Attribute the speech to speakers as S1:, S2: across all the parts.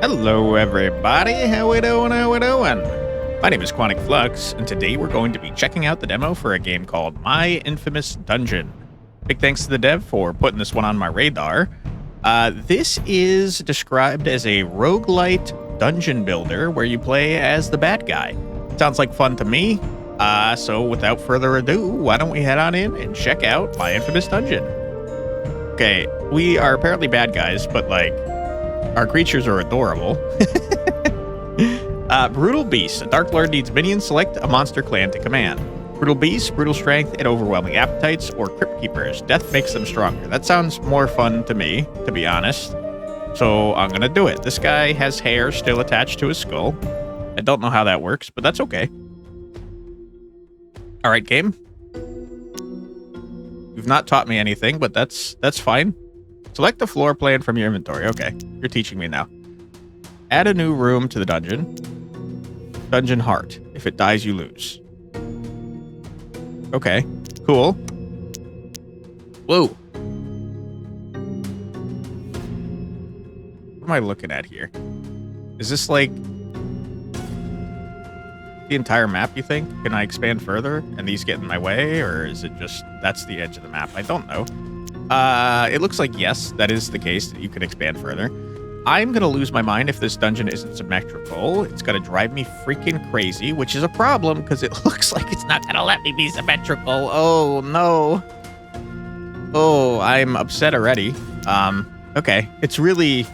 S1: Hello, everybody. How we doing? How we doing? My name is Quantic Flux, and today we're going to be checking out the demo for a game called My Infamous Dungeon. Big thanks to the dev for putting this one on my radar. This is described as a roguelite dungeon builder where you play as the bad guy. Sounds like fun to me. So without further ado, why don't we head on in and check out My Infamous Dungeon? Okay, we are apparently bad guys, but like, our creatures are adorable. Brutal Beast. A Dark Lord needs minions. Select a monster clan to command. Brutal Beast, brutal strength, and overwhelming appetites, or Crypt Keepers. Death makes them stronger. That sounds more fun to me, to be honest. So I'm going to do it. This guy has hair still attached to his skull. I don't know how that works, but that's okay. All right, game. You've not taught me anything, but that's fine. Select the floor plan from your inventory. Okay, you're teaching me now. Add a new room to the dungeon. Dungeon heart. If it dies, you lose. Okay, cool. Whoa. What am I looking at here? Is this like the entire map, you think? Can I expand further and these get in my way? Or is it just that's the edge of the map? I don't know. It looks like yes, that is the case, that you can expand further. I'm going to lose my mind if this dungeon isn't symmetrical. It's going to drive me freaking crazy, which is a problem because it looks like it's not going to let me be symmetrical. Oh, no. Oh, I'm upset already. Okay. It's really...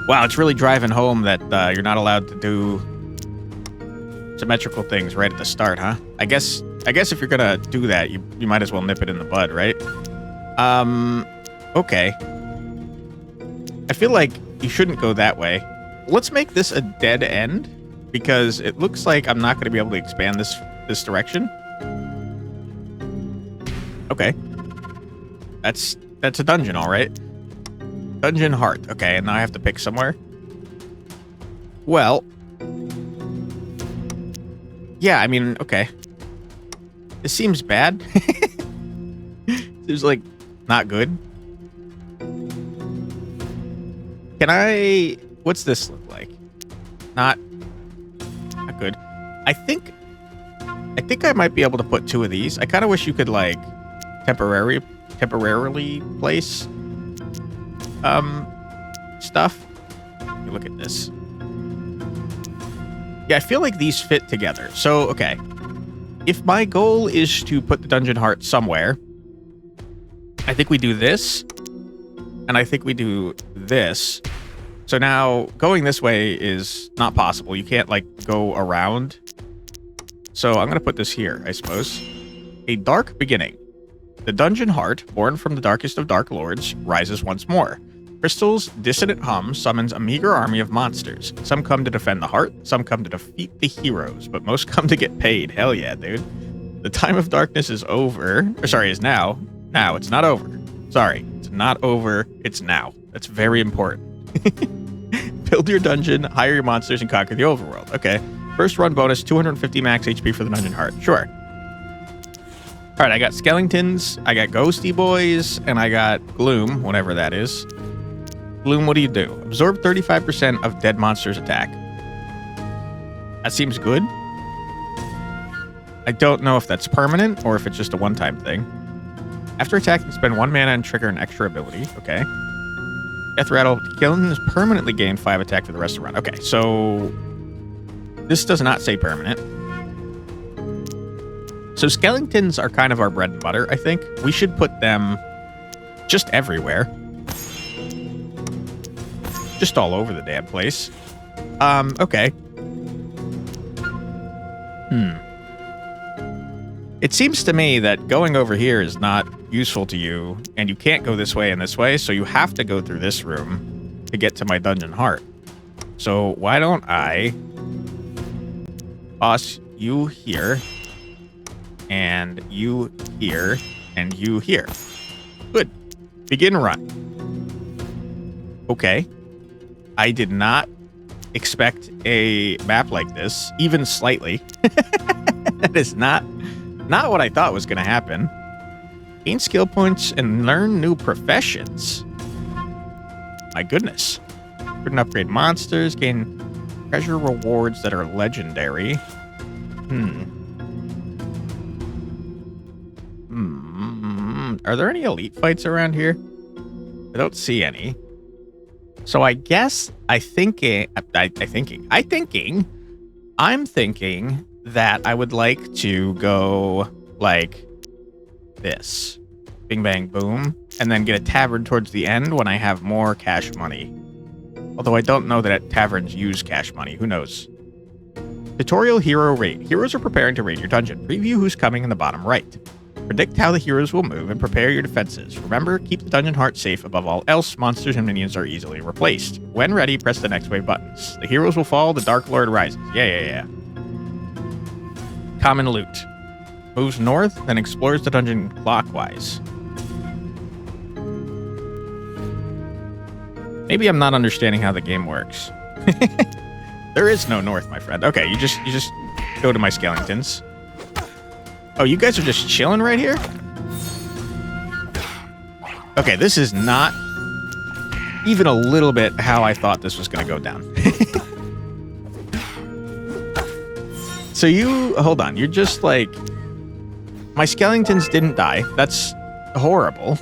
S1: Wow, it's really driving home that you're not allowed to do symmetrical things right at the start, huh? I guess if you're gonna do that, you might as well nip it in the bud, right? Okay. I feel like you shouldn't go that way. Let's make this a dead end, because it looks like I'm not going to be able to expand this direction. Okay. That's a dungeon, all right. Dungeon heart. Okay, and now I have to pick somewhere. Well, yeah, I mean, okay. This seems bad. Seems like not good. Can I... What's this look like? Not good. I think I might be able to put two of these. I kind of wish you could like temporarily place stuff. Look at this. Yeah, I feel like these fit together. So, okay. If my goal is to put the dungeon heart somewhere, I think we do this. And I think we do this. So now going this way is not possible. You can't like go around. So I'm going to put this here, I suppose. A dark beginning. The dungeon heart, born from the darkest of dark lords, rises once more. Crystal's dissonant hum summons a meager army of monsters. Some come to defend the heart, some come to defeat the heroes, but most come to get paid. Hell yeah, dude. The time of darkness is over. Or sorry, is now. Now, it's not over. Sorry, it's not over. It's now. That's very important. Build your dungeon, hire your monsters, and conquer the overworld. Okay. First run bonus, 250 max HP for the dungeon heart. Sure. All right, I got skeletons, I got ghosty boys, and I got gloom, whatever that is. Gloom, what do you do? Absorb 35% of dead monsters' attack. That seems good. I don't know if that's permanent or if it's just a one-time thing. After attacking, spend 1 mana and trigger an extra ability. Okay. Death Rattle. Skeletons permanently gain 5 attack for the rest of the run. Okay, so... This does not say permanent. So skeletons are kind of our bread and butter, I think. We should put them just everywhere. Just all over the damn place. Okay. It seems to me that going over here is not useful to you, and you can't go this way and this way, so you have to go through this room to get to my dungeon heart. So why don't I toss you here, and you here, and you here. Good. Begin run. Okay. I did not expect a map like this, even slightly. That is not what I thought was going to happen. Gain skill points and learn new professions. My goodness. Couldn't upgrade monsters, gain treasure rewards that are legendary. Are there any elite fights around here? I don't see any. So I guess I'm thinking that I would like to go like this. Bing, bang, boom. And then get a tavern towards the end when I have more cash money. Although I don't know that taverns use cash money. Who knows? Tutorial Hero Raid. Heroes are preparing to raid your dungeon. Preview who's coming in the bottom right. Predict how the heroes will move and prepare your defenses. Remember, keep the dungeon heart safe above all else. Monsters and minions are easily replaced. When ready, press the next wave buttons. The heroes will fall, the Dark Lord rises. Yeah. Common loot. Moves north, then explores the dungeon clockwise. Maybe I'm not understanding how the game works. There is no north, my friend. Okay, you just go to my skeletons. Oh, you guys are just chilling right here? Okay, this is not even a little bit how I thought this was going to go down. So hold on, you're just like, my skeletons didn't die. That's horrible.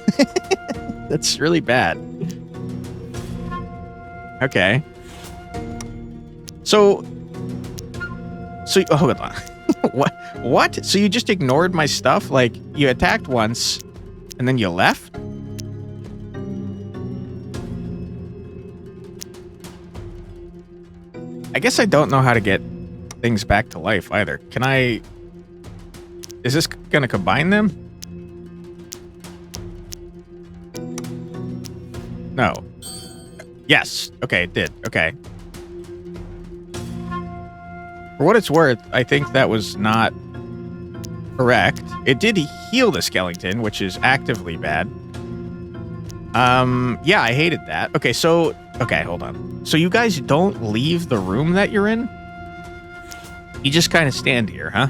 S1: That's really bad. Okay. So hold on. What? So you just ignored my stuff? Like, you attacked once, and then you left? I guess I don't know how to get things back to life either. Can I... Is this gonna combine them? No. Yes. Okay, it did. Okay. For what it's worth, I think that was not correct. It did heal the skeleton, which is actively bad. Yeah, I hated that. Okay, hold on. So you guys don't leave the room that you're in? You just kind of stand here, huh?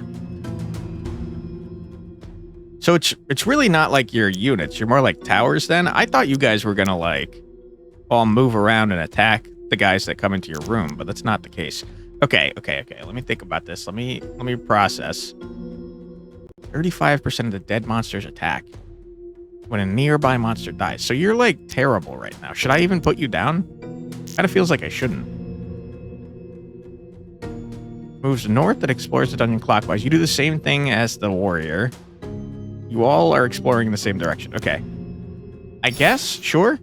S1: So it's really not like your units. You're more like towers then? I thought you guys were gonna like all move around and attack the guys that come into your room, but that's not the case. Okay. Let me think about this. Let me process. 35% of the dead monsters attack when a nearby monster dies. So you're like terrible right now. Should I even put you down? Kind of feels like I shouldn't. Moves north and explores the dungeon clockwise. You do the same thing as the warrior. You all are exploring in the same direction. Okay. I guess? Sure?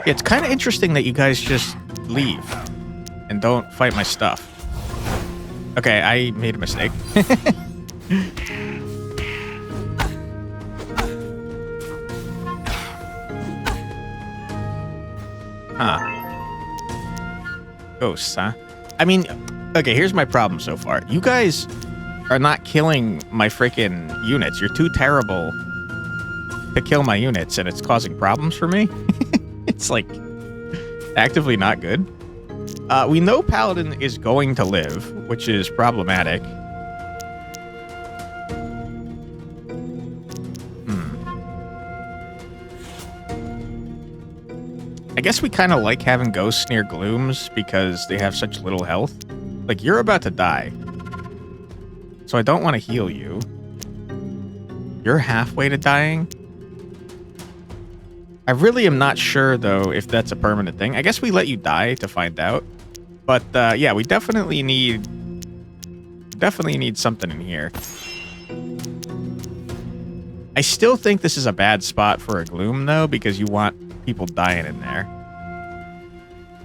S1: Yeah, it's kind of interesting that you guys just leave and don't fight my stuff. Okay, I made a mistake. Huh. Ghosts, huh? I mean, okay, here's my problem so far. You guys are not killing my freaking units. You're too terrible to kill my units, and it's causing problems for me. It's like actively not good. We know Paladin is going to live, which is problematic. I guess we kind of like having ghosts near glooms because they have such little health. Like, you're about to die. So I don't want to heal you. You're halfway to dying. I really am not sure, though, if that's a permanent thing. I guess we let you die to find out. But, yeah, we definitely need something in here. I still think this is a bad spot for a gloom, though, because you want people dying in there.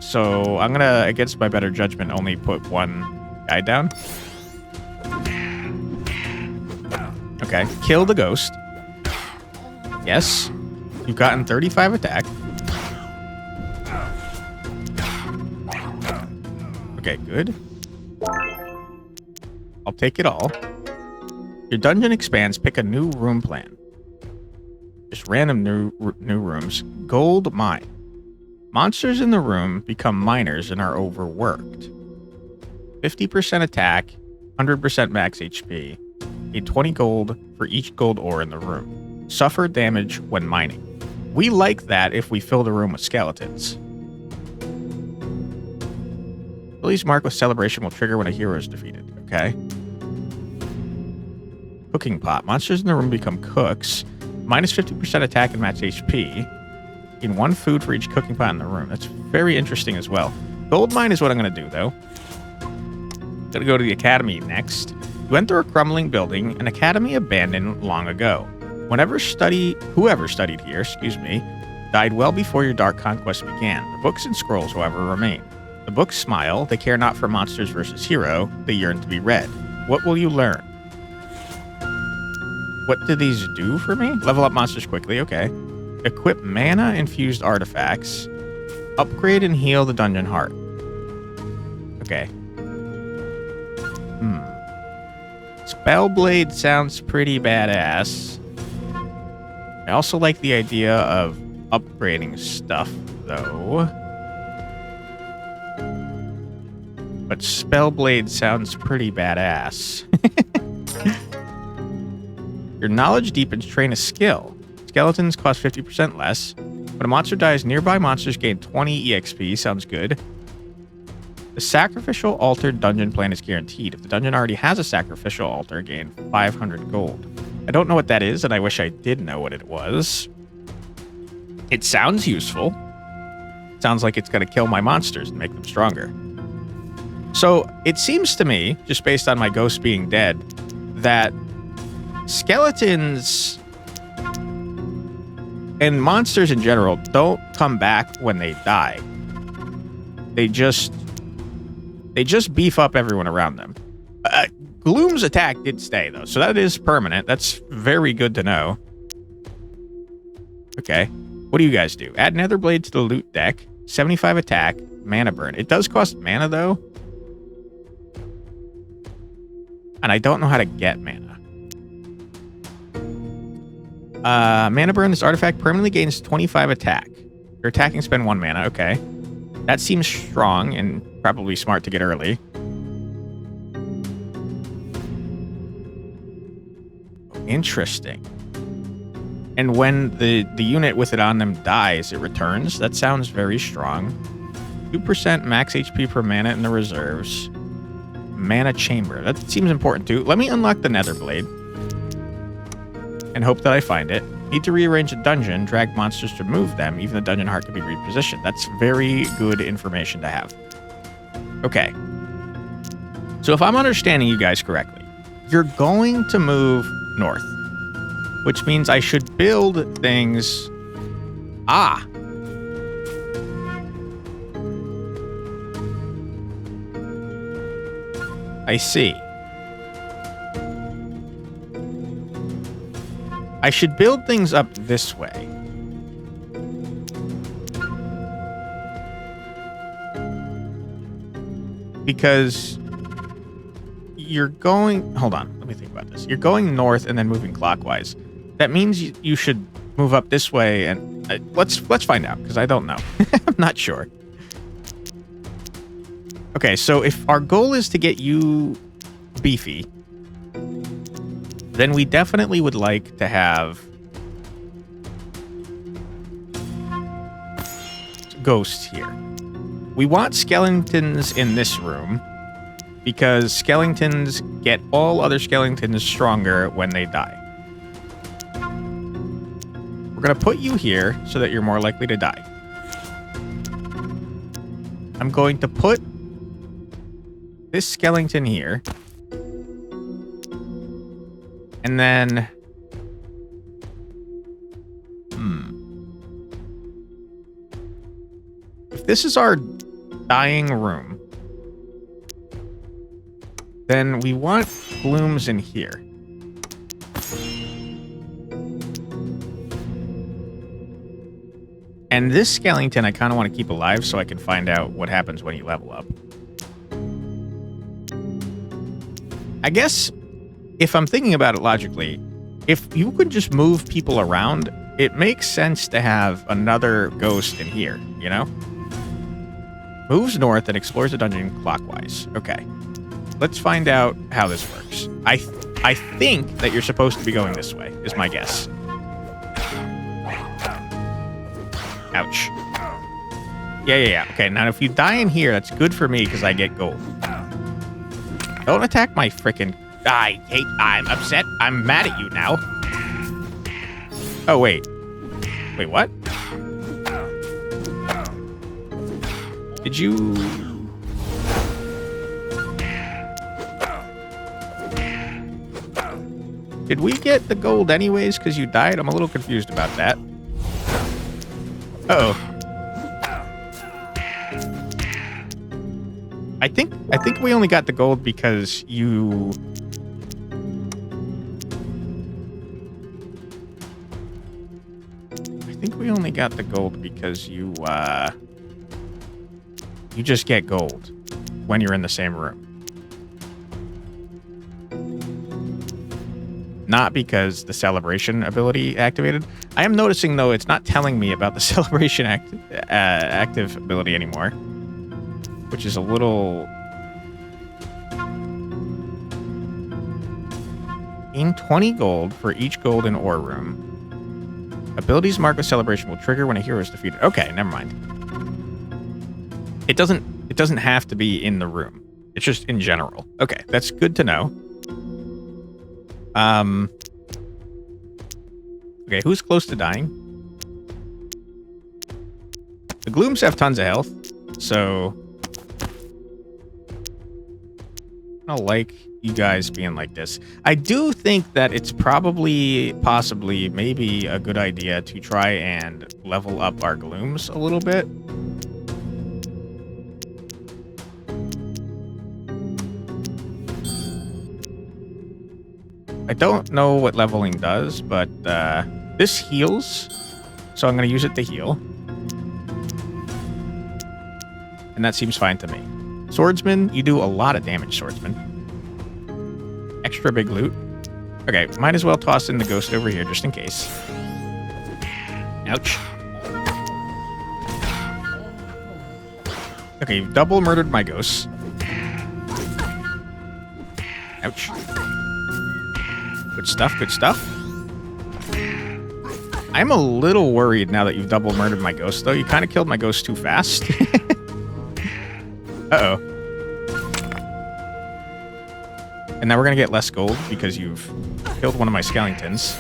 S1: So I'm gonna, against my better judgment, only put one guy down. Okay, kill the ghost. Yes. You've gotten 35 attack. Okay, good. I'll take it all. Your dungeon expands. Pick a new room plan. Just random new rooms. Gold mine. Monsters in the room become miners and are overworked. 50% attack, 100% max HP. Need 20 gold for each gold ore in the room. Suffer damage when mining. We like that if we fill the room with skeletons. Billy's mark with celebration will trigger when a hero is defeated. Okay. Cooking pot. Monsters in the room become cooks. Minus 50% attack and match HP. Gain 1 food for each cooking pot in the room. That's very interesting as well. Gold mine is what I'm going to do, though. Gonna go to the academy next. You enter a crumbling building, an academy abandoned long ago. Whoever studied here, died well before your dark conquest began. The books and scrolls, however, remain. The books smile. They care not for monsters versus hero. They yearn to be read. What will you learn? What do these do for me? Level up monsters quickly. Okay. Equip mana-infused artifacts. Upgrade and heal the dungeon heart. Okay. Spellblade sounds pretty badass. I also like the idea of upgrading stuff, though. But Spellblade sounds pretty badass. Your knowledge deepens, train a skill. Skeletons cost 50% less. When a monster dies, nearby monsters gain 20 EXP. Sounds good. The sacrificial altar dungeon plan is guaranteed. If the dungeon already has a sacrificial altar, gain 500 gold. I don't know what that is, and I wish I did know what it was. It sounds useful. Sounds like it's going to kill my monsters and make them stronger. So it seems to me, just based on my ghost being dead, that skeletons and monsters in general don't come back when they die. They just beef up everyone around them. Gloom's attack did stay, though, so that is permanent. That's very good to know. Okay. What do you guys do? Add Nether Blade to the loot deck. 75 attack. Mana burn. It does cost mana, though. And I don't know how to get mana. Mana burn. This artifact permanently gains 25 attack. Your attacking spend 1 mana. Okay. That seems strong and probably smart to get early. Interesting. And when the unit with it on them dies, it returns. That sounds very strong. 2% max HP per mana in the reserves. Mana chamber. That seems important too. Let me unlock the Nether Blade. And hope that I find it. Need to rearrange a dungeon, drag monsters to move them. Even the dungeon heart can be repositioned. That's very good information to have. Okay. So if I'm understanding you guys correctly, you're going to move north, which means I should build things. Ah. I see. I should build things up this way. Because you're going... Hold on, let me think about this. You're going north and then moving clockwise. That means you should move up this way, and let's find out, because I don't know. I'm not sure. Okay, so if our goal is to get you beefy, then we definitely would like to have ghosts here. We want skeletons in this room because skeletons get all other skeletons stronger when they die. We're going to put you here so that you're more likely to die. I'm going to put this skeleton here. And then... If this is our dying room, then we want blooms in here. And this skeleton I kind of want to keep alive so I can find out what happens when you level up. I guess, if I'm thinking about it logically, if you could just move people around, it makes sense to have another ghost in here, you know? Moves north and explores the dungeon clockwise. Okay. Let's find out how this works. I think that you're supposed to be going this way, is my guess. Ouch. Yeah. Okay, now if you die in here, that's good for me because I get gold. Don't attack my frickin'... I'm upset. I'm mad at you now. Oh, wait. Wait, what? Did you... Did we get the gold anyways because you died? I'm a little confused about that. Uh-oh. I think we only got the gold because you... I think we only got the gold because you just get gold when you're in the same room. Not because the celebration ability activated. I am noticing, though, it's not telling me about the celebration active ability anymore. Which is a little... Gain 20 gold for each gold in ore room. Abilities marked with celebration will trigger when a hero is defeated. Okay, never mind. It doesn't have to be in the room. It's just in general. Okay, that's good to know. Okay, who's close to dying? The Glooms have tons of health, so I don't like you guys being like this. I do think that it's possibly, maybe a good idea to try and level up our Glooms a little bit. I don't know what leveling does, but this heals, so I'm going to use it to heal. And that seems fine to me. Swordsman, you do a lot of damage, Swordsman. Extra big loot. Okay, might as well toss in the ghost over here just in case. Ouch. Okay, you've double murdered my ghosts. Ouch. Good stuff, good stuff. I'm a little worried now that you've double murdered my ghost, though. You kind of killed my ghost too fast. Uh-oh. And now we're going to get less gold because you've killed one of my skeletons.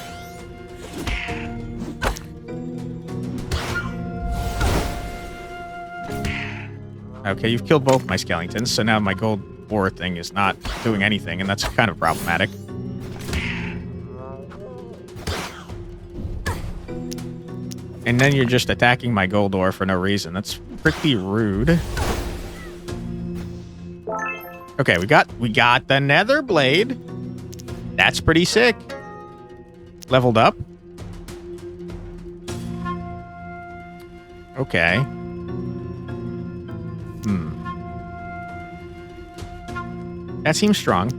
S1: Okay, you've killed both my skeletons, so now my gold ore thing is not doing anything, and that's kind of problematic. And then you're just attacking my gold ore for no reason. That's pretty rude. Okay, we got the nether blade. That's pretty sick. Leveled up. Okay. That seems strong.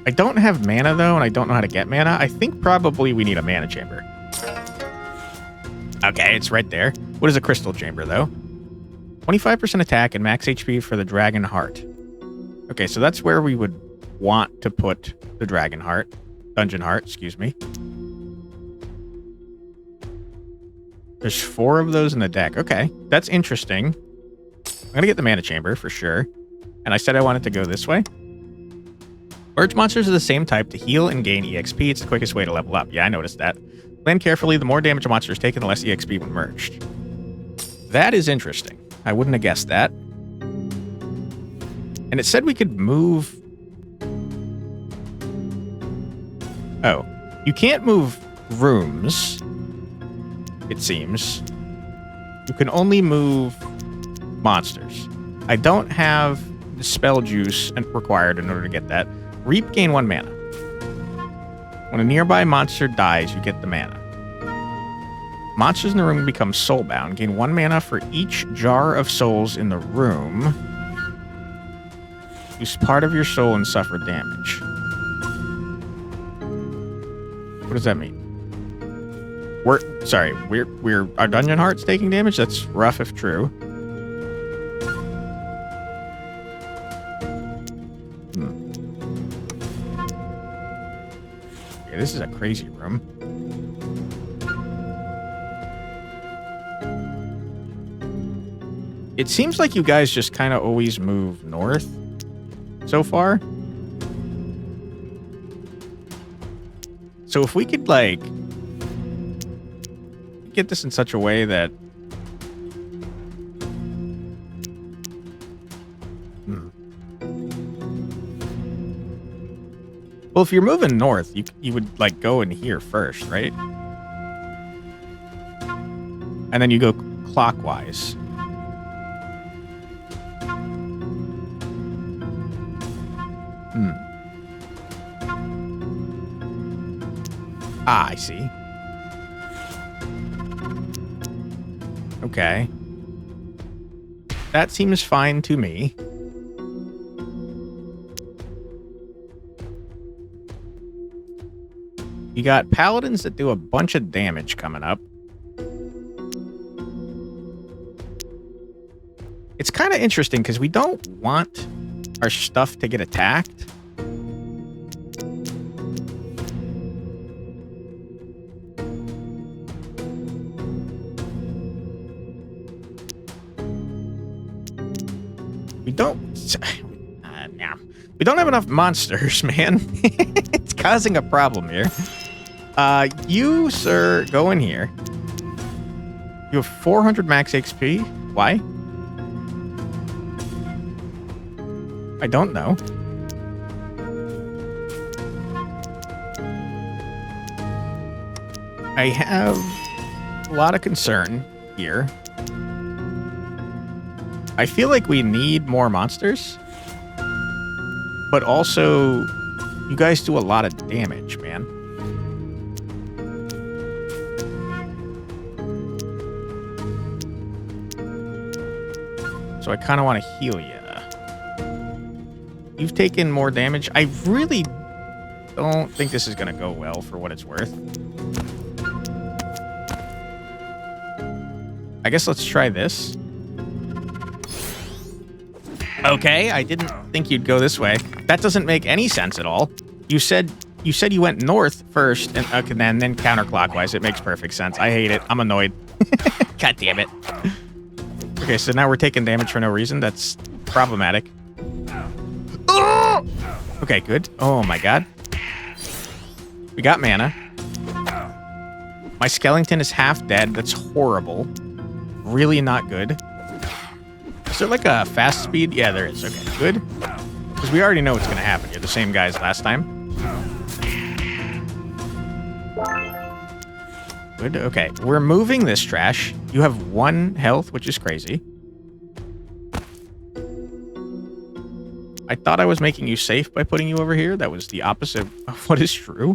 S1: I don't have mana, though, and I don't know how to get mana. I think probably we need a mana chamber. Okay, it's right there. What is a crystal chamber, though? 25% attack and max HP for the dragon heart. Okay, so that's where we would want to put the dragon heart. Dungeon heart, excuse me. There's 4 of those in the deck. Okay, that's interesting. I'm going to get the mana chamber for sure. And I said I wanted to go this way. Merge monsters are the same type to heal and gain EXP. It's the quickest way to level up. Yeah, I noticed that. Plan carefully. The more damage a monster is taken, the less EXP when merged. That is interesting. I wouldn't have guessed that. And it said we could move... Oh. You can't move rooms, it seems. You can only move monsters. I don't have the spell juice required in order to get that. Reap, gain 1 mana. When a nearby monster dies, you get the mana. Monsters in the room become soulbound. Gain 1 mana for each jar of souls in the room. Use part of your soul and suffer damage. What does that mean? We're our dungeon heart's taking damage? That's rough if true. Yeah, this is a crazy room. It seems like you guys just kind of always move north so far. So if we could, like, get this in such a way that... Well, if you're moving north, you would, like, go in here first, right? And then you go clockwise. Ah, I see. Okay. That seems fine to me. You got paladins that do a bunch of damage coming up. It's kind of interesting because we don't want our stuff to get attacked. We don't have enough monsters, man. It's causing a problem here. You, sir, go in here. You have 400 max XP. Why? I don't know. I have a lot of concern here. I feel like we need more monsters. But also, you guys do a lot of damage, man. So I kind of want to heal you. You've taken more damage. I really don't think this is going to go well for what it's worth. I guess let's try this. Okay, I didn't think you'd go this way. That doesn't make any sense at all. You said you went north first and then counterclockwise. It makes perfect sense. I hate it. I'm annoyed. God damn it. Okay, so now we're taking damage for no reason. That's problematic. Oh! Okay, good. Oh my god. We got mana. My skeleton is half dead. That's horrible. Really not good. Is there like a fast speed? Yeah, there is. Okay, good. Because we already know what's going to happen. You're the same guy as last time. Good. Okay, we're moving this trash. You have 1 health, which is crazy. I thought I was making you safe by putting you over here. That was the opposite of what is true.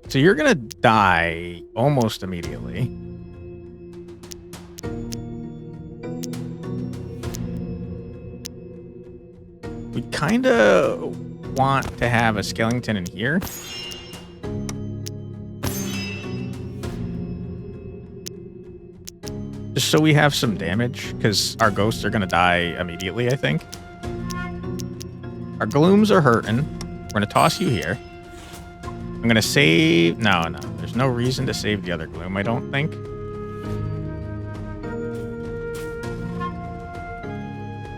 S1: So you're gonna die almost immediately. We kind of want to have a skeleton in here. Just so we have some damage, because our ghosts are gonna die immediately, I think. Our glooms are hurting. We're gonna toss you here. I'm gonna save... No. There's no reason to save the other gloom, I don't think.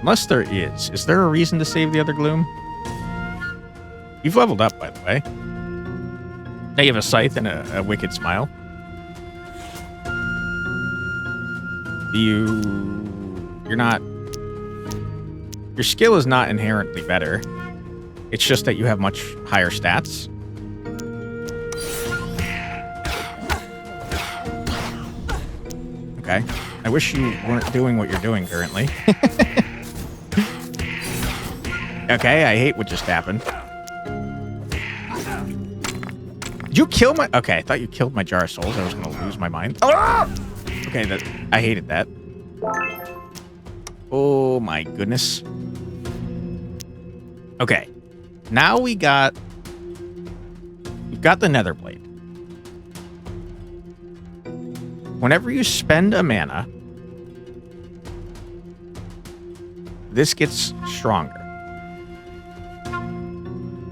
S1: Unless there is. Is there a reason to save the other gloom? You've leveled up, by the way. Now you have a scythe and a wicked smile. You're not... Your skill is not inherently better. It's just that you have much higher stats. Okay. I wish you weren't doing what you're doing currently. Okay, I hate what just happened. Did you kill my... Okay, I thought you killed my jar of souls. I was going to lose my mind. Oh! Okay, I hated that. Oh my goodness. Okay. Now we've got the nether blade. Whenever you spend a mana, this gets stronger.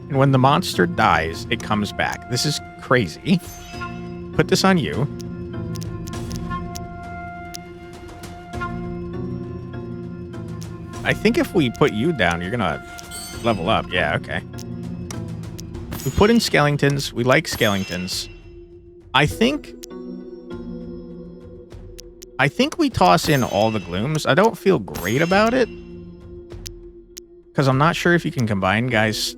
S1: And when the monster dies, it comes back. This is crazy. put this on you. I think if we put you down, you're gonna level up. Yeah, okay. We put in skeletons. We like skeletons. I think we toss in all the glooms. I don't feel great about it, because I'm not sure if you can combine guys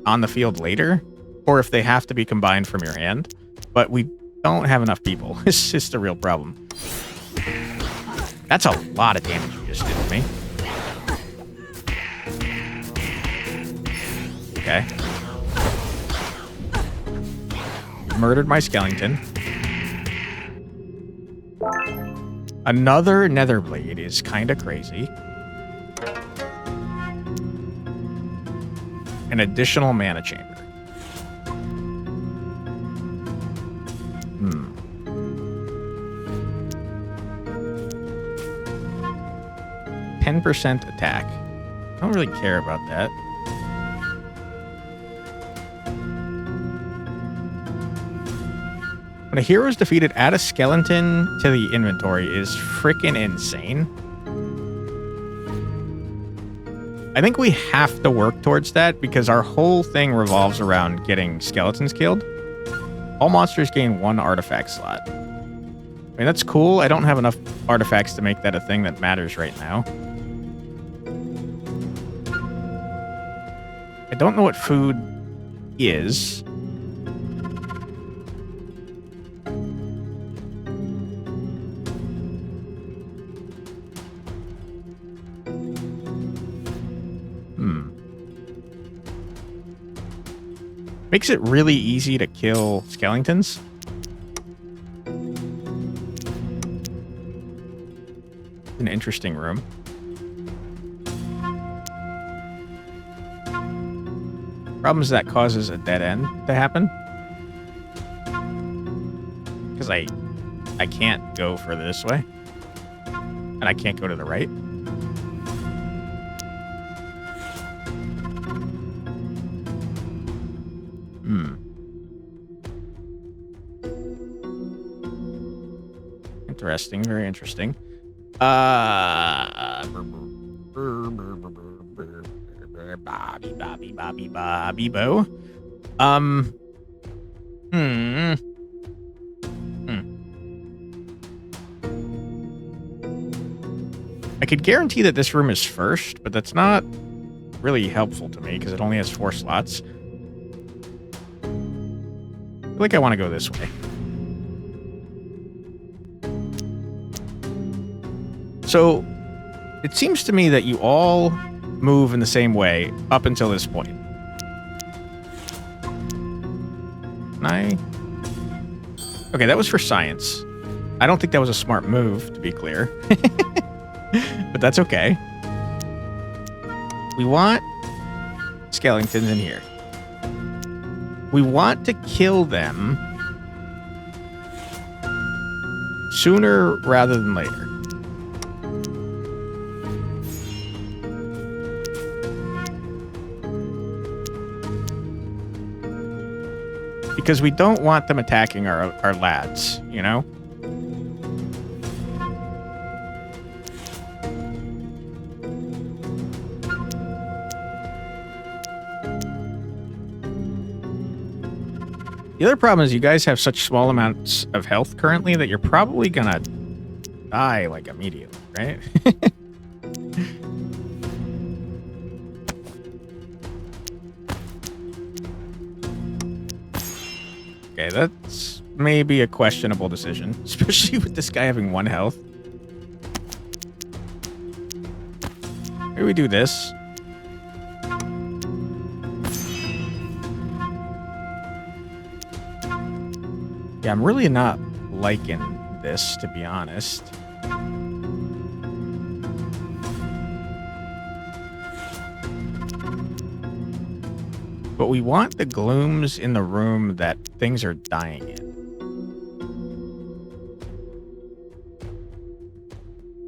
S1: on the field later, or if they have to be combined from your hand. But we don't have enough people. It's just a real problem. That's a lot of damage you just did to me. Okay. You murdered my skeleton. Another nether blade is kind of crazy. An additional mana chamber. 10% attack. I don't really care about that. When a hero is defeated, add a skeleton to the inventory is freaking insane. I think we have to work towards that because our whole thing revolves around getting skeletons killed. All monsters gain 1 artifact slot. I mean, that's cool. I don't have enough artifacts to make that a thing that matters right now. I don't know what food is. Makes it really easy to kill skeletons. An interesting room. Problem is that causes a dead end to happen. Because I can't go further this way. And I can't go to the right. Interesting, very interesting. Bobby Bo. I could guarantee that this room is first, but that's not really helpful to me because it only has 4 slots. I feel like I want to go this way. So, it seems to me that you all move in the same way up until this point. Okay, that was for science. I don't think that was a smart move, to be clear. But that's okay. We want skeletons in here. We want to kill them sooner rather than later. Because we don't want them attacking our lads, you know? The other problem is you guys have such small amounts of health currently that you're probably gonna die, like, immediately, right? Okay, that's maybe a questionable decision, especially with this guy having 1 health. Maybe we do this. Yeah, I'm really not liking this, to be honest. But we want the glooms in the room that things are dying in.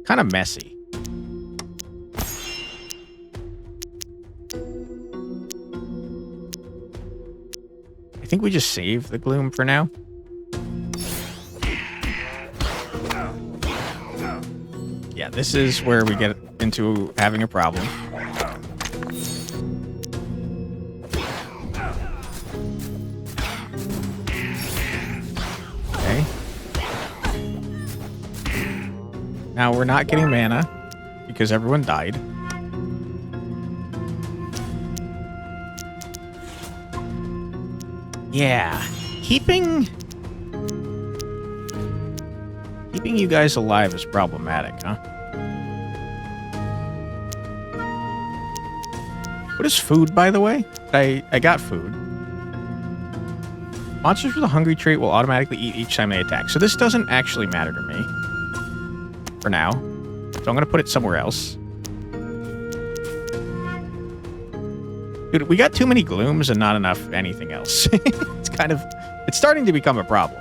S1: Kind of messy. I think we just save the gloom for now. This is where we get into having a problem. Okay. Now we're not getting mana because everyone died. Yeah. Keeping you guys alive is problematic, huh? What is food, by the way? I got food. Monsters with a hungry trait will automatically eat each time they attack. So this doesn't actually matter to me. For now. So I'm going to put it somewhere else. Dude, we got too many glooms and not enough anything else. It's starting to become a problem.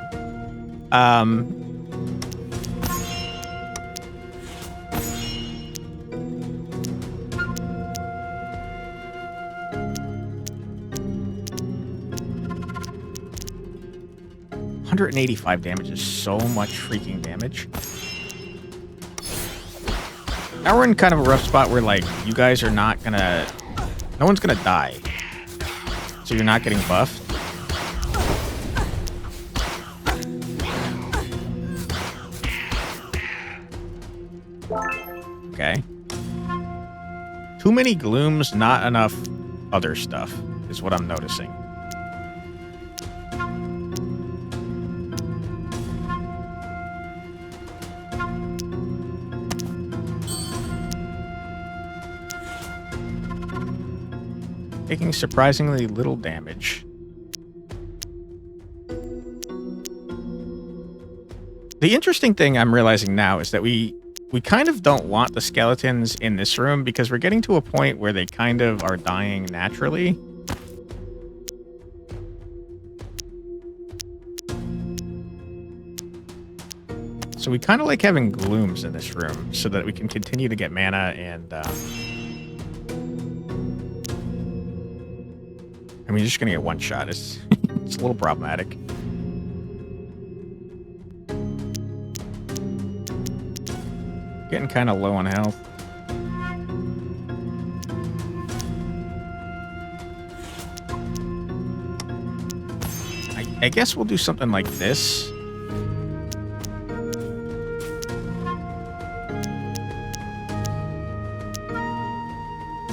S1: $185 damage is so much freaking damage. Now we're in kind of a rough spot where, like, you guys are not gonna... No one's gonna die. So you're not getting buffed. Okay. Too many glooms, not enough other stuff, is what I'm noticing. Taking surprisingly little damage. The interesting thing I'm realizing now is that we kind of don't want the skeletons in this room because we're getting to a point where they kind of are dying naturally. So we kind of like having glooms in this room so that we can continue to get mana and... I mean, you're just going to get one shot. It's a little problematic. Getting kind of low on health. I guess we'll do something like this.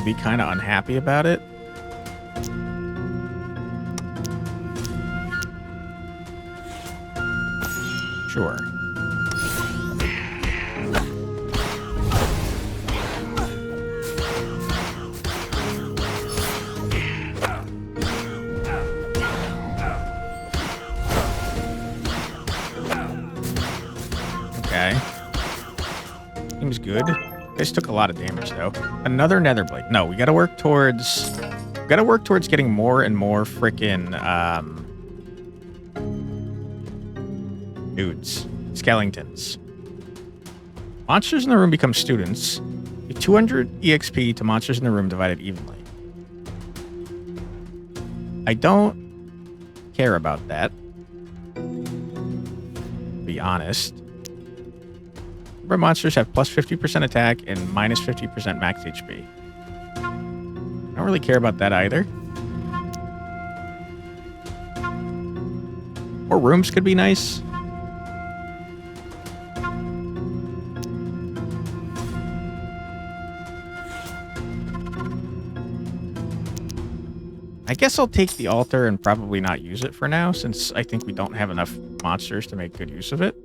S1: Be kind of unhappy about it. Sure. Okay. Seems good. This took a lot of damage though. Another nether blade. No, we gotta work towards getting more and more frickin' dudes. Skeletons. Monsters in the room become students. Give 200 EXP to monsters in the room divided evenly. I don't care about that. To be honest. Remember, monsters have plus 50% attack and minus 50% max HP. I don't really care about that either. More rooms could be nice. I guess I'll take the altar and probably not use it for now, since I think we don't have enough monsters to make good use of it.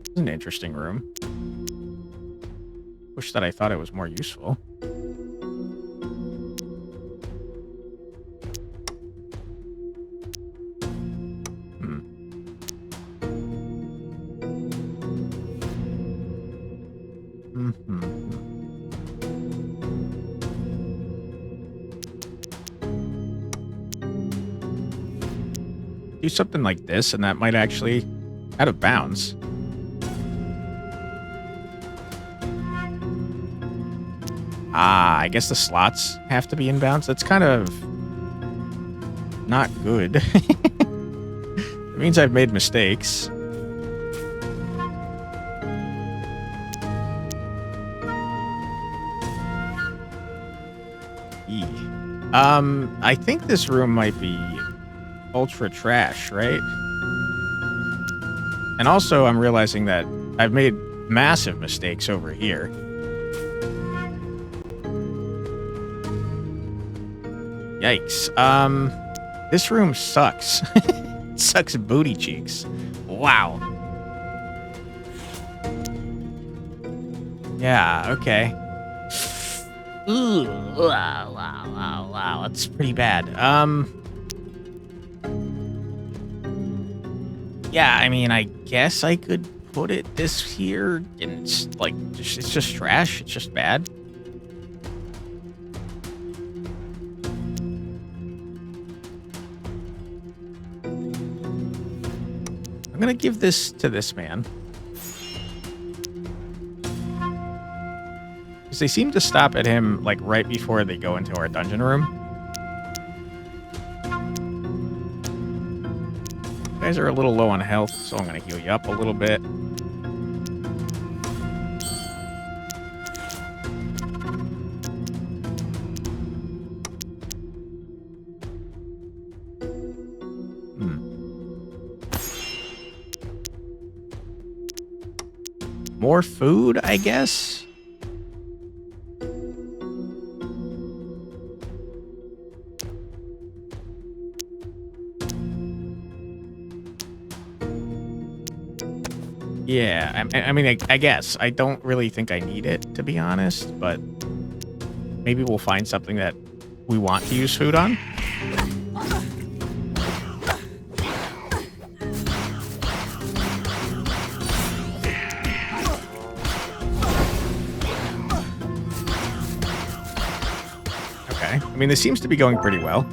S1: It's an interesting room. Wish that I thought it was more useful. Do something like this, and that might actually out of bounds. Ah, I guess the slots have to be in bounds. That's kind of not good. It means I've made mistakes. E. I think this room might be ultra trash, right? And also, I'm realizing that I've made massive mistakes over here. Yikes. This room sucks. It sucks booty cheeks. Wow. Yeah, okay. Ooh, wow. That's pretty bad. Yeah, I mean, I guess I could put it this here, and it's like, it's just trash. It's just bad. I'm gonna give this to this man. Because they seem to stop at him, like, right before they go into our dungeon room. You guys are a little low on health, so I'm gonna heal you up a little bit. More food, I guess? Yeah, I mean, I guess. I don't really think I need it, to be honest, but maybe we'll find something that we want to use food on. Okay, I mean, this seems to be going pretty well.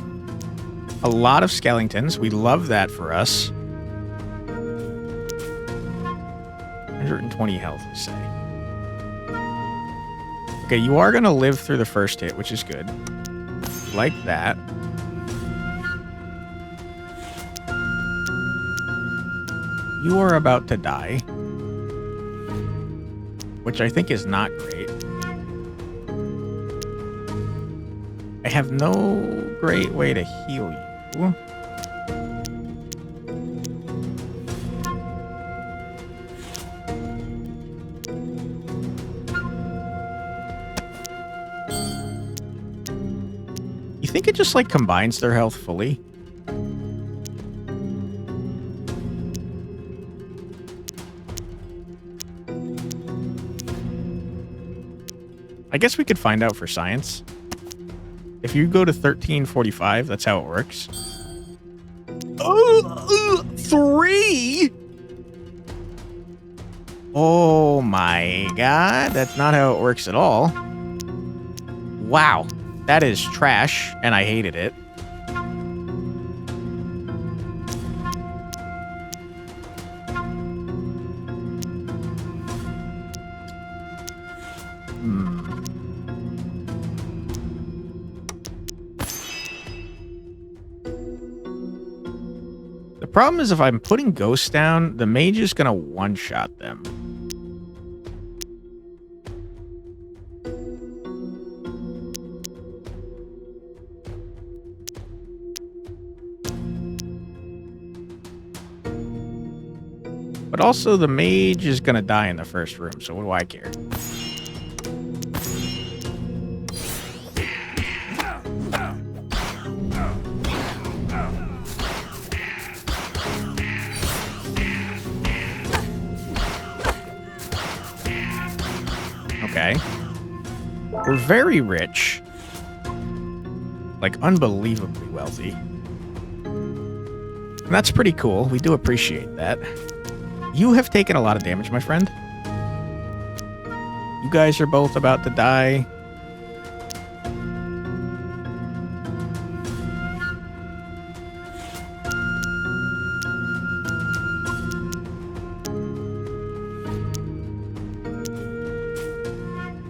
S1: A lot of skeletons. We love that for us. 120 health, we say. Okay, you are going to live through the first hit, which is good. Like that. You are about to die. Which I think is not great. I have no great way to heal you. You think it just, like, combines their health fully? I guess we could find out for science. If you go to 1345, that's how it works. Oh, 3? Oh my god, that's not how it works at all. Wow, that is trash, and I hated it. The problem is if I'm putting ghosts down, the mage is going to one-shot them. But also, the mage is going to die in the first room, so what do I care? Okay. We're very rich. Like, unbelievably wealthy. And that's pretty cool. We do appreciate that. You have taken a lot of damage, my friend. You guys are both about to die.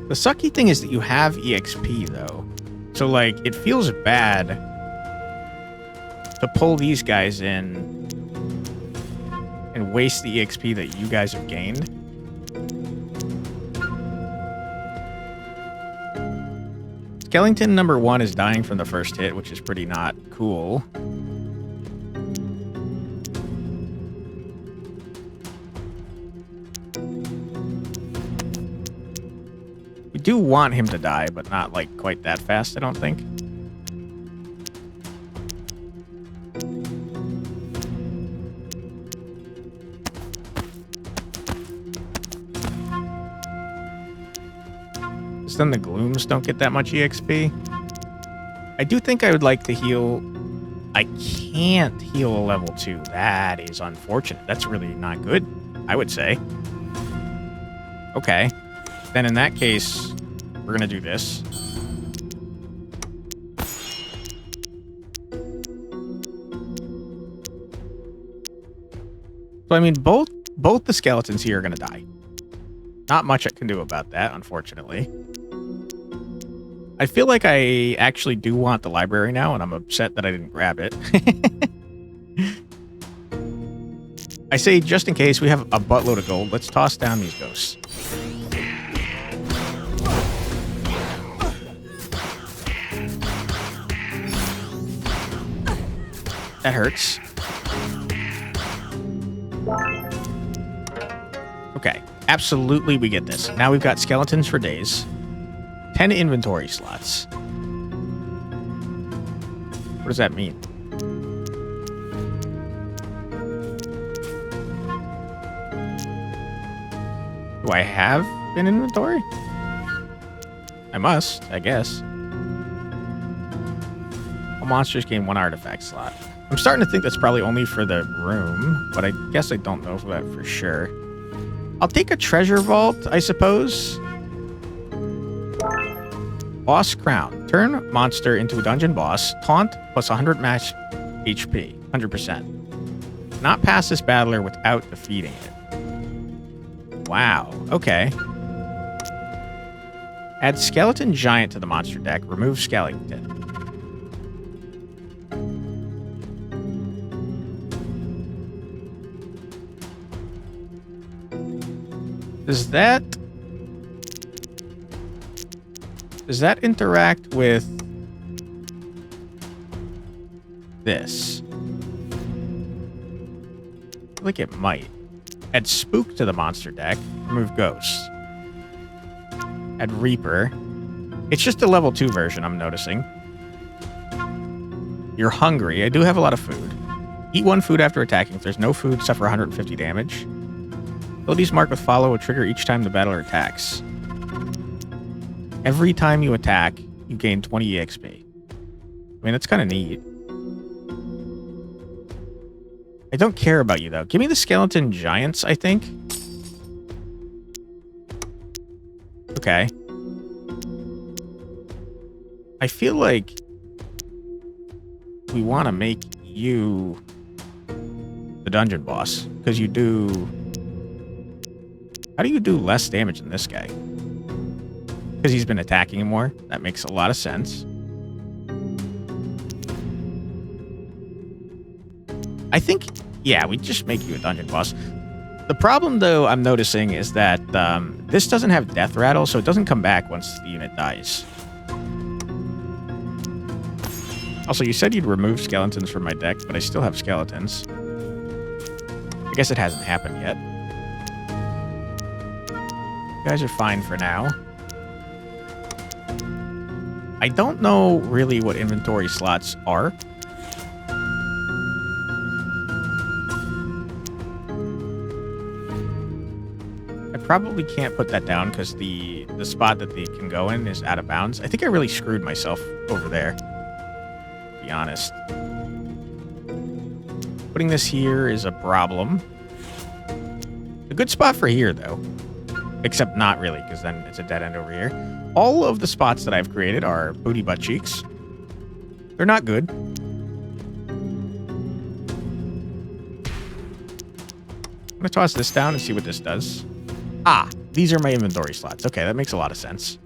S1: The sucky thing is that you have EXP, though. So, like, it feels bad to pull these guys in and waste the EXP that you guys have gained. Skeleton number 1 is dying from the first hit, which is pretty not cool. We do want him to die, but not like quite that fast, I don't think. Then the glooms don't get that much EXP. I do think I would like to heal. I can't heal a level 2. That is unfortunate. That's really not good, I would say. Okay. Then in that case, we're going to do this. So, I mean, both the skeletons here are going to die. Not much I can do about that, unfortunately. I feel like I actually do want the library now, and I'm upset that I didn't grab it. I say, just in case, we have a buttload of gold. Let's toss down these ghosts. That hurts. Okay, absolutely we get this. Now we've got skeletons for days. 10 inventory slots. What does that mean? Do I have an inventory? I must, I guess. All monsters gain 1 artifact slot. I'm starting to think that's probably only for the room, but I guess I don't know that for sure. I'll take a treasure vault, I suppose. Boss crown. Turn monster into a dungeon boss. Taunt plus 100 max HP. 100%. Not pass this battler without defeating it. Wow. Okay. Add skeleton giant to the monster deck. Remove skeleton. Does that interact with this? I feel like it might. Add spook to the monster deck. Remove ghosts. Add reaper. It's just a level 2 version, I'm noticing. You're hungry. I do have a lot of food. Eat 1 food after attacking. If there's no food, suffer 150 damage. Abilities marked with follow will trigger each time the battler attacks. Every time you attack, you gain 20 EXP. I mean, that's kind of neat. I don't care about you, though. Give me the skeleton giants, I think. Okay. I feel like we want to make you the dungeon boss, because you do... How do you do less damage than this guy? Because he's been attacking him more. That makes a lot of sense. I think, yeah, we just make you a dungeon boss. The problem, though, I'm noticing is that this doesn't have death rattle, so it doesn't come back once the unit dies. Also, you said you'd remove skeletons from my deck, but I still have skeletons. I guess it hasn't happened yet. You guys are fine for now. I don't know really what inventory slots are. I probably can't put that down because the spot that they can go in is out of bounds. I think I really screwed myself over there, to be honest. Putting this here is a problem. A good spot for here, though. Except not really, because then it's a dead end over here. All of the spots that I've created are booty butt cheeks. They're not good. I'm going to toss this down and see what this does. Ah, these are my inventory slots. Okay, that makes a lot of sense.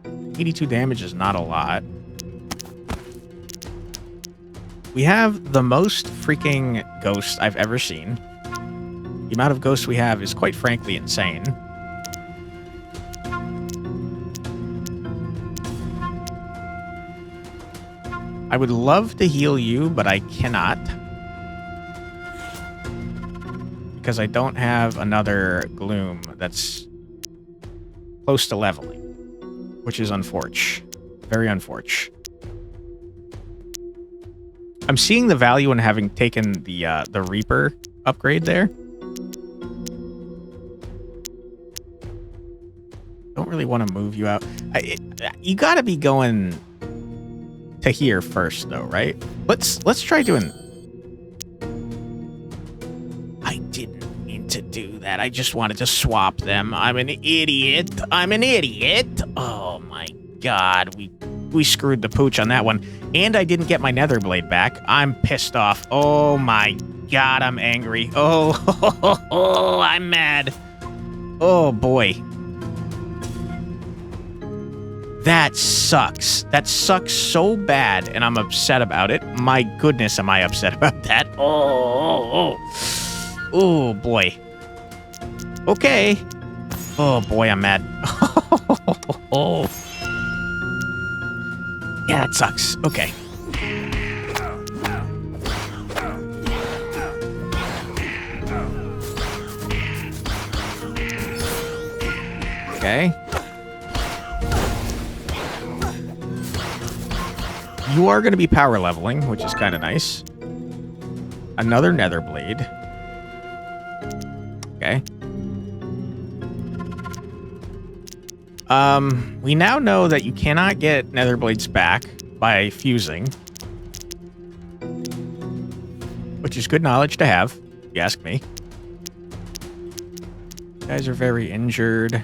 S1: $82 damage is not a lot. We have the most freaking ghosts I've ever seen. The amount of ghosts we have is quite frankly insane. I would love to heal you, but I cannot. Because I don't have another gloom that's close to leveling. Which is unfortunate. Very unfortunate. I'm seeing the value in having taken the Reaper upgrade there. Don't really want to move you out. You gotta be going to here first, though, right? Let's try doing. I didn't mean to do that. I just wanted to swap them. I'm an idiot. I'm an idiot. Oh my god, we screwed the pooch on that one. And I didn't get my nether blade back. I'm pissed off. Oh my god, I'm angry. Oh, I'm mad. Oh boy. That sucks. That sucks so bad, and I'm upset about it. My goodness, am I upset about that. Oh boy. Okay. Oh boy, I'm mad. Oh. Yeah, that sucks. Okay. Okay. You are going to be power leveling, which is kind of nice. Another nether blade. Okay. We now know that you cannot get nether blades back by fusing. Which is good knowledge to have, if you ask me. You guys are very injured.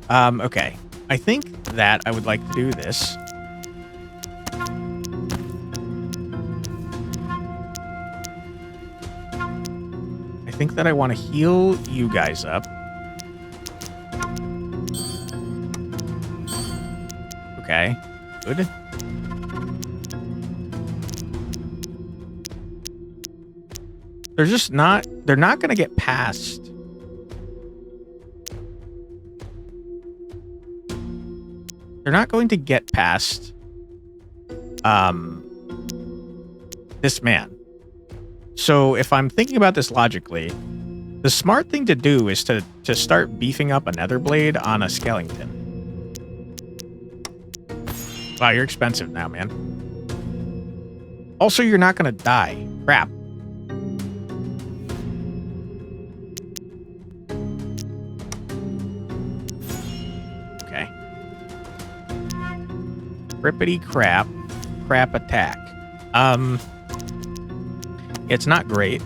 S1: Okay. I think that I would like to do this. I think that I want to heal you guys up. Okay. Good. They're not going to get past. They're not going to get past this man. So if I'm thinking about this logically, the smart thing to do is to start beefing up a nether blade on a skeleton. Wow, you're expensive now, man. Also, you're not going to die. Crap. Okay. Crippity crap. Crap attack. It's not great.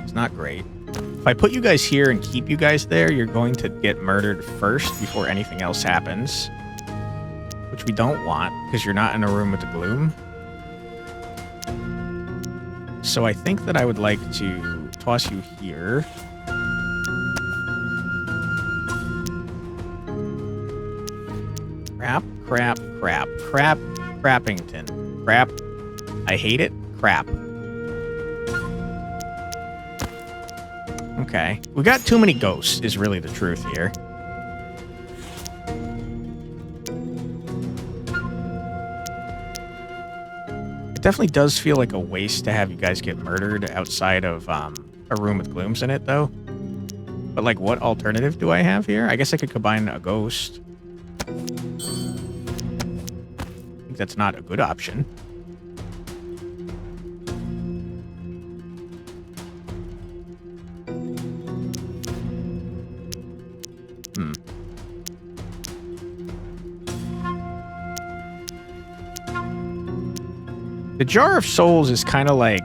S1: It's not great. If I put you guys here and keep you guys there, you're going to get murdered first before anything else happens. Which we don't want, because you're not in a room with the gloom. So I think that I would like to toss you here. Crap, crap, crap, crap, crappington. Crap. I hate it. Crap. Okay. We got too many ghosts, is really the truth here. It definitely does feel like a waste to have you guys get murdered outside of a room with glooms in it, though. But, like, what alternative do I have here? I guess I could combine a ghost. I think that's not a good option. The Jar of Souls is kind of like...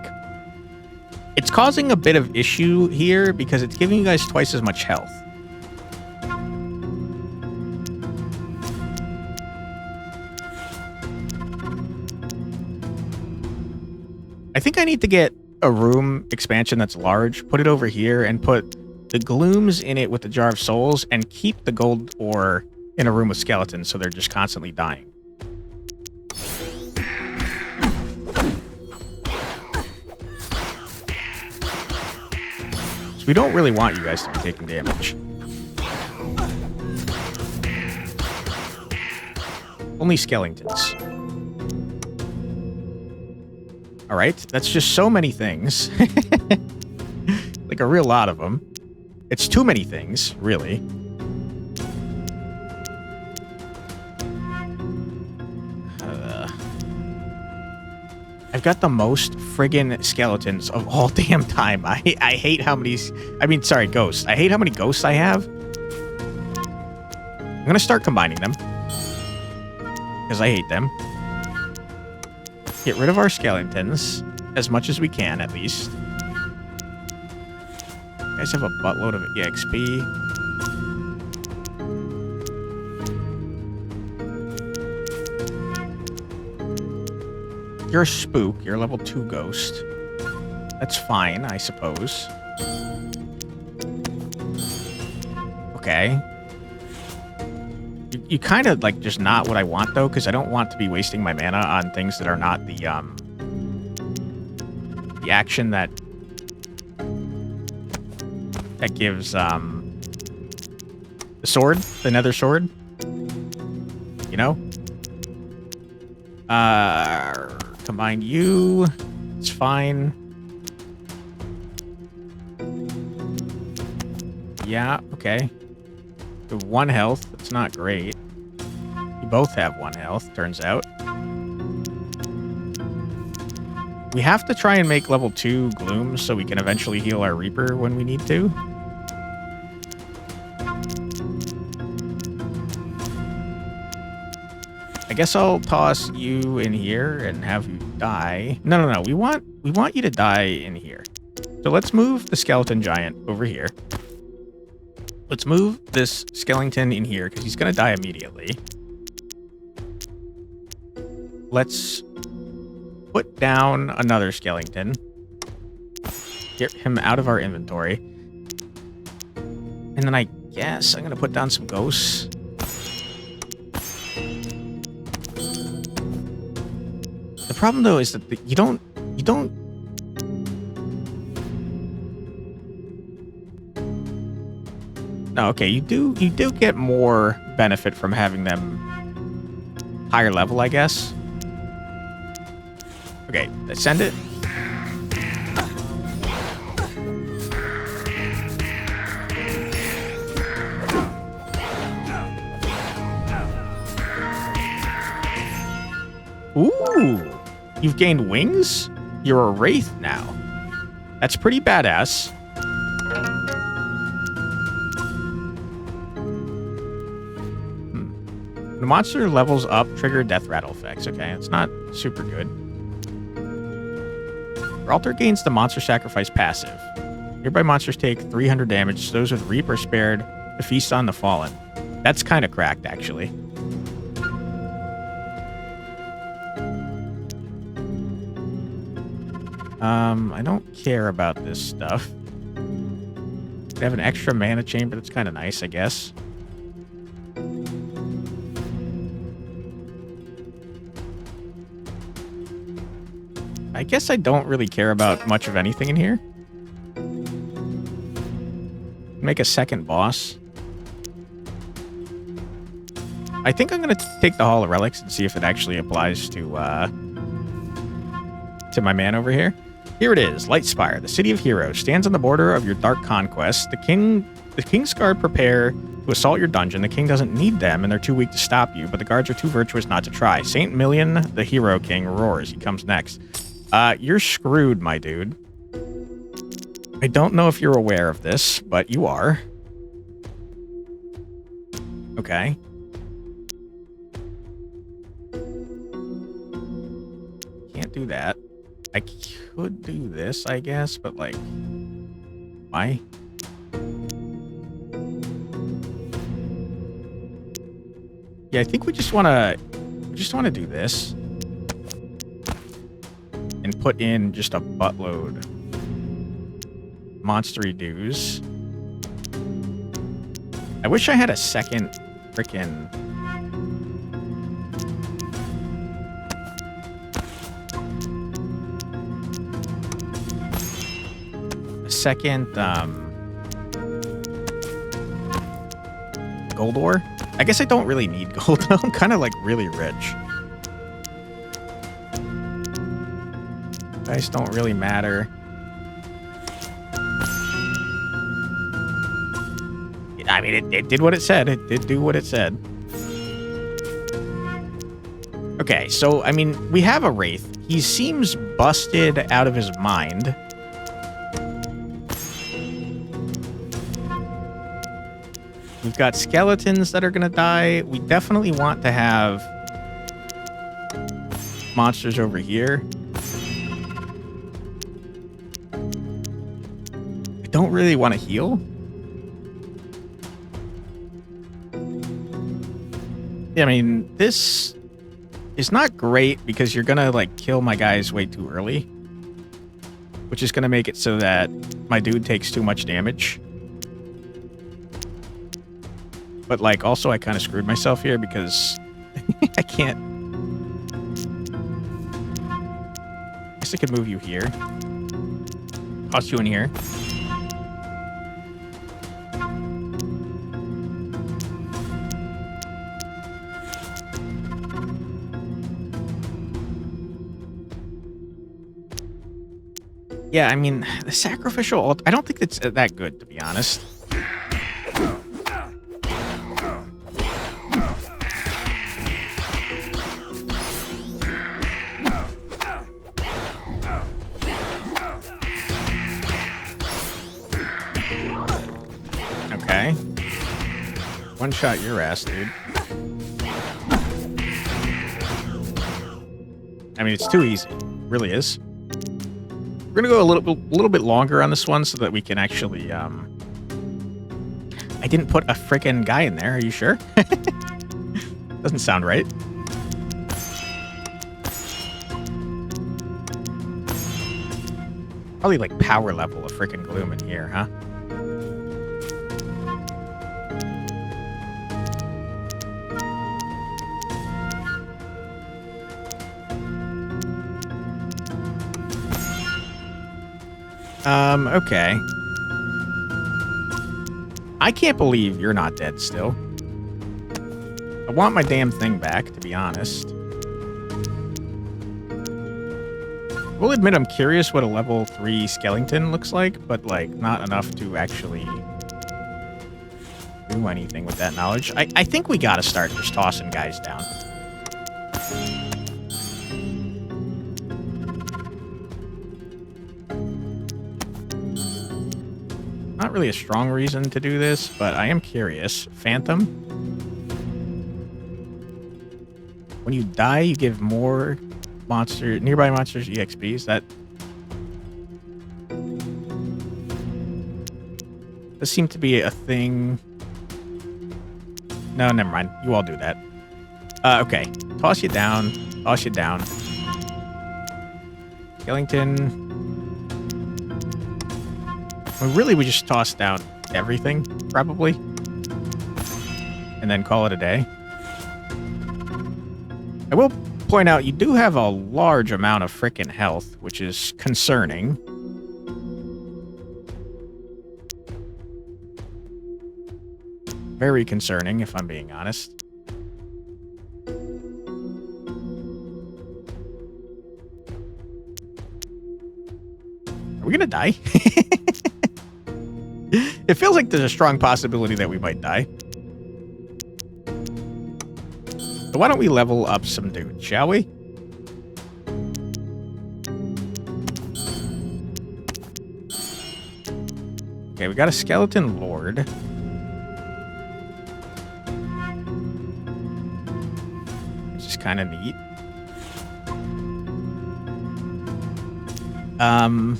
S1: It's causing a bit of issue here because it's giving you guys twice as much health. I think I need to get a room expansion that's large, put it over here, and put the glooms in it with the Jar of Souls, and keep the gold ore in a room with skeletons so they're just constantly dying. We don't really want you guys to be taking damage. Only skeletons. All right, that's just so many things. Like a real lot of them. It's too many things, really. I've got the most friggin' skeletons of all damn time. I hate how many... I mean, sorry, ghosts. I hate how many ghosts I have. I'm gonna start combining them. Because I hate them. Get rid of our skeletons. As much as we can, at least. You guys have a buttload of EXP. You're a spook. You're a level 2 ghost. That's fine, I suppose. Okay. You kind of, like, just not what I want, though, because I don't want to be wasting my mana on things that are not the action that gives, the sword, the nether sword. You know? Combine you. It's fine. Yeah, okay. You have 1 health. That's not great. You both have 1 health, turns out. We have to try and make level 2 Gloom so we can eventually heal our Reaper when we need to. I guess I'll toss you in here and have you die. No. We want you to die in here. So let's move the skeleton giant over here. Let's move this skeleton in here because he's going to die immediately. Let's put down another skeleton. Get him out of our inventory. And then I guess I'm going to put down some ghosts. The problem, though, is that you don't... No, okay, you do get more benefit from having them higher level, I guess. Okay, let's send it. Ooh! You've gained wings? You're a wraith now. That's pretty badass. The monster levels up, trigger death rattle effects. Okay, it's not super good. Your altar gains the monster sacrifice passive. Nearby monsters take 300 damage. Those with Reap are spared to feast on the fallen. That's kind of cracked, actually. I don't care about this stuff. They have an extra mana chamber. That's kind of nice, I guess. I guess I don't really care about much of anything in here. Make a second boss. I think I'm going to take the Hall of Relics and see if it actually applies to my man over here. Here it is, Lightspire, the city of heroes, stands on the border of your dark conquest. The King's Guard prepare to assault your dungeon. The king doesn't need them, and they're too weak to stop you, but the guards are too virtuous not to try. Saint Million, the hero king, roars. He comes next. You're screwed, my dude. I don't know if you're aware of this, but you are. Okay. Can't do that. I could do this, I guess, but like, why? Yeah, I think we just want to do this and put in just a buttload monstery dues. I wish I had a second frickin' gold ore. I guess I don't really need gold. I'm kind of like really rich. Dice don't really matter. I mean, it did what it said. It did do what it said. Okay, so, I mean, we have a Wraith. He seems busted out of his mind. We've got skeletons that are going to die. We definitely want to have monsters over here. I don't really want to heal. I mean, this is not great because you're going to, like, kill my guys way too early. Which is going to make it so that my dude takes too much damage. But, like, also I kind of screwed myself here because I can't... I guess I could move you here. Toss you in here. Yeah, I mean, the sacrificial ult, I don't think it's that good, to be honest. Okay. One shot your ass, dude. I mean, it's too easy. It really is. We're gonna go a little bit longer on this one so that we can actually, I didn't put a frickin' guy in there, are you sure? Doesn't sound right. Probably like power level of frickin' gloom in here, huh? Okay. I can't believe you're not dead still. I want my damn thing back, to be honest. We'll admit I'm curious what a level 3 skeleton looks like, but, like, not enough to actually do anything with that knowledge. I think we gotta start just tossing guys down. Not really a strong reason to do this, but I am curious. Phantom. When you die, you give more nearby monsters EXP. Is that... This seemed to be a thing. No, never mind. You all do that. Okay. Toss you down. Toss you down. Skellington. Well, really, we just toss down everything, probably. And then call it a day. I will point out, you do have a large amount of frickin' health, which is concerning. Very concerning, if I'm being honest. Are we gonna die? It feels like there's a strong possibility that we might die. So why don't we level up some dudes, shall we? Okay, we got a skeleton lord. Which is kind of neat.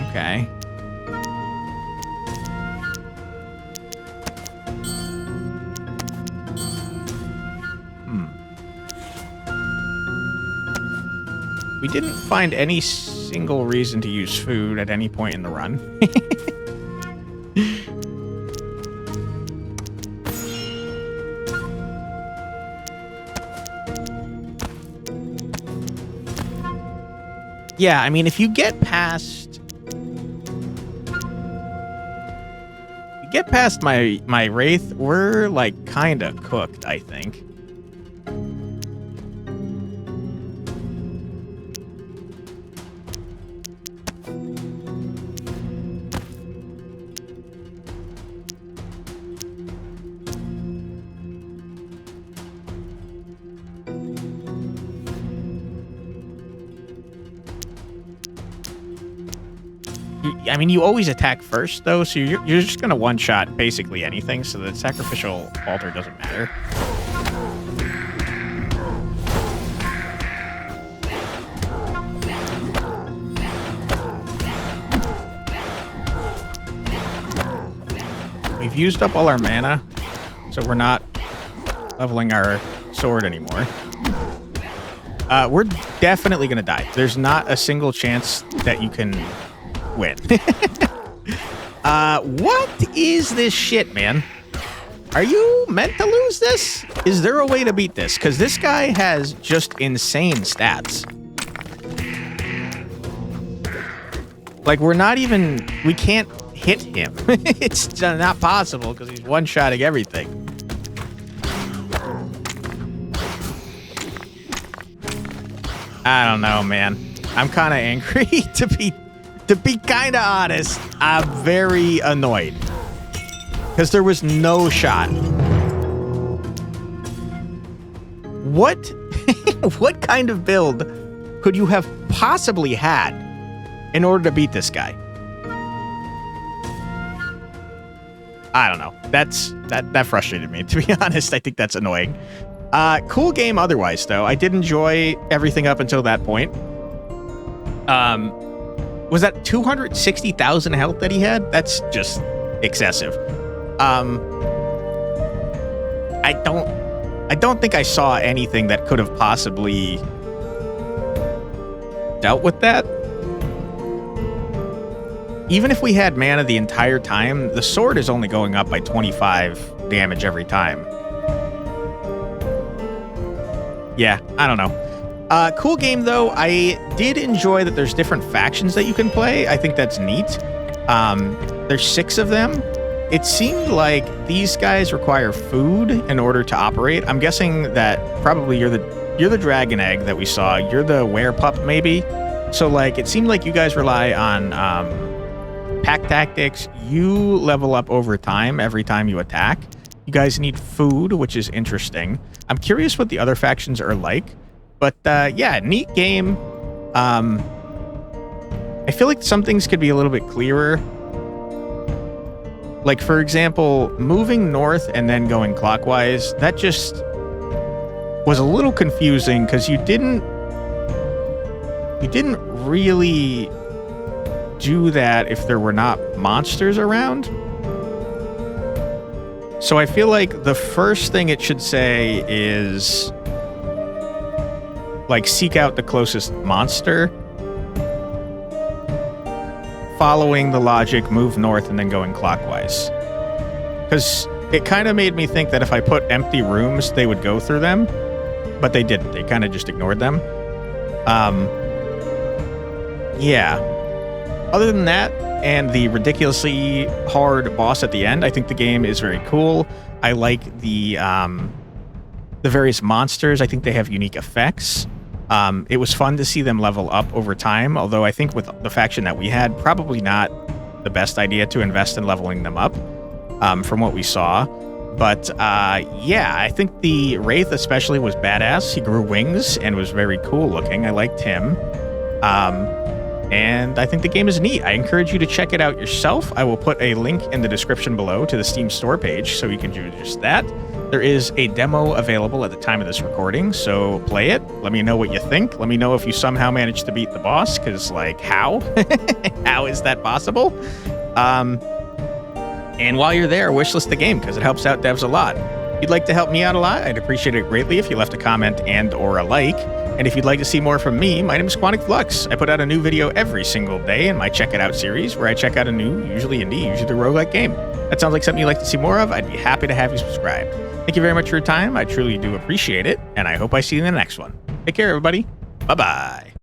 S1: Okay. We didn't find any single reason to use food at any point in the run. Yeah, I mean, if you get past get past my Wraith, we're, like, kind of cooked, I think. I mean, you always attack first, though, so you're just going to one-shot basically anything, so the sacrificial altar doesn't matter. We've used up all our mana, so we're not leveling our sword anymore. We're definitely going to die. There's not a single chance that you can win. What is this shit, man? Are you meant to lose this? Is there a way to beat this? Because this guy has just insane stats. Like, we can't hit him. It's not possible because he's one-shotting everything. I don't know, man. I'm kind of angry to be kind of honest. I'm very annoyed because there was no shot. What kind of build could you have possibly had in order to beat this guy? I don't know. That frustrated me, to be honest. I think that's annoying. Cool game otherwise, though. I did enjoy everything up until that point. Was that 260,000 health that he had? That's just excessive. I don't think I saw anything that could have possibly dealt with that. Even if we had mana the entire time, the sword is only going up by 25 damage every time. Yeah, I don't know. Cool game, though. I did enjoy that there's different factions that you can play. I think that's neat. There's 6 of them. It seemed like these guys require food in order to operate. I'm guessing that probably you're the dragon egg that we saw. You're the werepup, maybe. So, like, it seemed like you guys rely on pack tactics. You level up over time every time you attack. You guys need food, which is interesting. I'm curious what the other factions are like. But, yeah, neat game. I feel like some things could be a little bit clearer. Like, for example, moving north and then going clockwise, that just was a little confusing because you didn't really do that if there were not monsters around. So I feel like the first thing it should say is, like, seek out the closest monster. Following the logic, move north and then going clockwise. Because it kind of made me think that if I put empty rooms, they would go through them. But they didn't. They kind of just ignored them. Yeah. Other than that, and the ridiculously hard boss at the end, I think the game is very cool. I like the various monsters. I think they have unique effects. It was fun to see them level up over time, although I think with the faction that we had, probably not the best idea to invest in leveling them up, from what we saw. But, yeah, I think the Wraith especially was badass. He grew wings and was very cool looking. I liked him. And I think the game is neat. I encourage you to check it out yourself. I will put a link in the description below to the Steam store page so you can do just that. There is a demo available at the time of this recording, so play it. Let me know what you think. Let me know if you somehow managed to beat the boss, because, like, how? How is that possible? And while you're there, wishlist the game, because it helps out devs a lot. If you'd like to help me out a lot, I'd appreciate it greatly if you left a comment and or a like. And if you'd like to see more from me, my name is Quantic Flux. I put out a new video every single day in my Check It Out series, where I check out a new, usually indie, usually roguelike game. That sounds like something you'd like to see more of. I'd be happy to have you subscribed. Thank you very much for your time. I truly do appreciate it, and I hope I see you in the next one. Take care, everybody. Bye-bye.